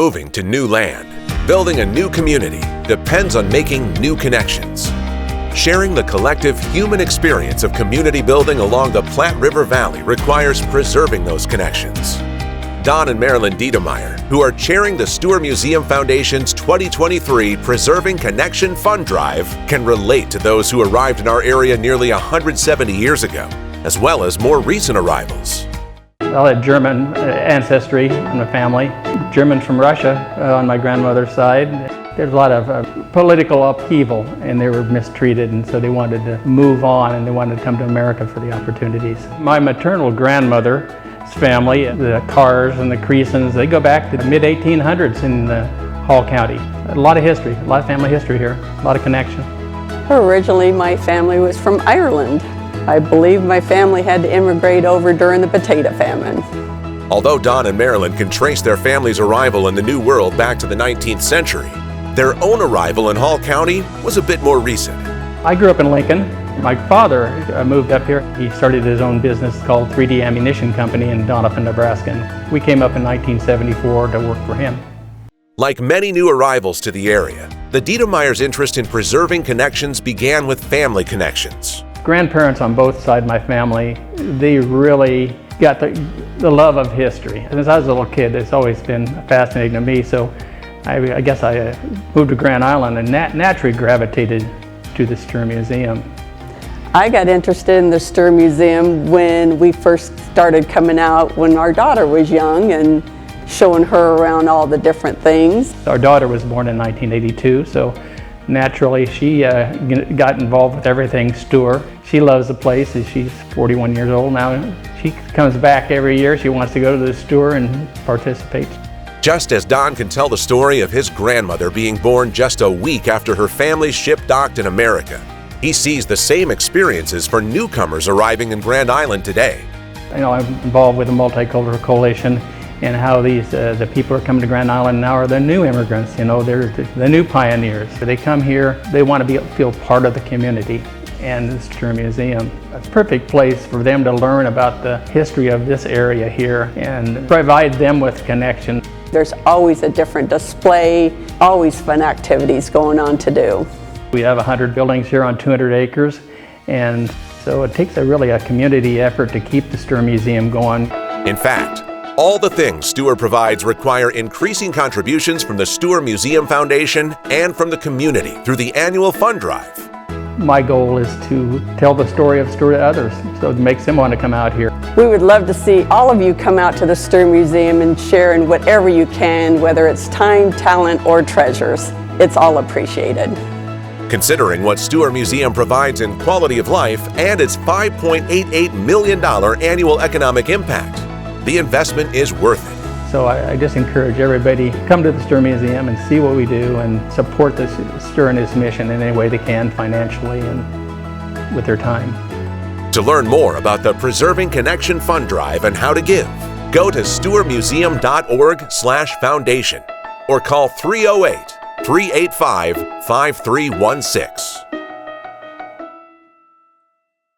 Moving to new land, building a new community depends on making new connections. Sharing the collective human experience of community building along the Platte River Valley requires preserving those connections. Don and Marilyn Deitemeyer, who are chairing the Stuhr Museum Foundation's 2023 Preserving Connection Fund Drive, can relate to those who arrived in our area nearly 170 years ago, as well as more recent arrivals. I had German ancestry in my family, German from Russia on my grandmother's side. There's a lot of political upheaval and they were mistreated, and so they wanted to move on and they wanted to come to America for the opportunities. My maternal grandmother's family, the Carrs and the Creasons, they go back to the mid-1800s in Hall County. A lot of history, a lot of family history here, a lot of connection. Originally my family was from Ireland. I believe my family had to immigrate over during the potato famine. Although Don and Marilyn can trace their family's arrival in the New World back to the 19th century, their own arrival in Hall County was a bit more recent. I grew up in Lincoln. My father moved up here. He started his own business called 3D Ammunition Company in Doniphan, Nebraska. And we came up in 1974 to work for him. Like many new arrivals to the area, the Deitemeyers' interest in preserving connections began with family connections. Grandparents on both sides of my family, they really got the love of history. Since I was a little kid, it's always been fascinating to me. So I guess I moved to Grand Island and naturally gravitated to the Stuhr Museum. I got interested in the Stuhr Museum when we first started coming out when our daughter was young and showing her around all the different things. Our daughter was born in 1982, so naturally she got involved with everything Stuhr. She loves the place. She's 41 years old now. She comes back every year. She wants to go to the Stuhr and participate. Just as Don can tell the story of his grandmother being born just a week after her family's ship docked in America, he sees the same experiences for newcomers arriving in Grand Island today. You know, I'm involved with the Multicultural Coalition and how the people who are coming to Grand Island now are the new immigrants. You know, they're the new pioneers. They come here, they want to feel part of the community, and the Stuhr Museum. It's a perfect place for them to learn about the history of this area here and provide them with connection. There's always a different display, always fun activities going on to do. We have 100 buildings here on 200 acres, and so it takes really a community effort to keep the Stuhr Museum going. In fact, all the things Stuhr provides require increasing contributions from the Stuhr Museum Foundation and from the community through the annual fund drive. My goal is to tell the story of Stuhr to others, so it makes them want to come out here. We would love to see all of you come out to the Stuhr Museum and share in whatever you can, whether it's time, talent, or treasures. It's all appreciated. Considering what Stuhr Museum provides in quality of life and its $5.88 million annual economic impact, the investment is worth it. So I just encourage everybody, come to the Stuhr Museum and see what we do and support the Stuhr and his mission in any way they can, financially and with their time. To learn more about the Preserving Connection Fund Drive and how to give, go to stuhrmuseum.org/foundation or call 308-385-5316.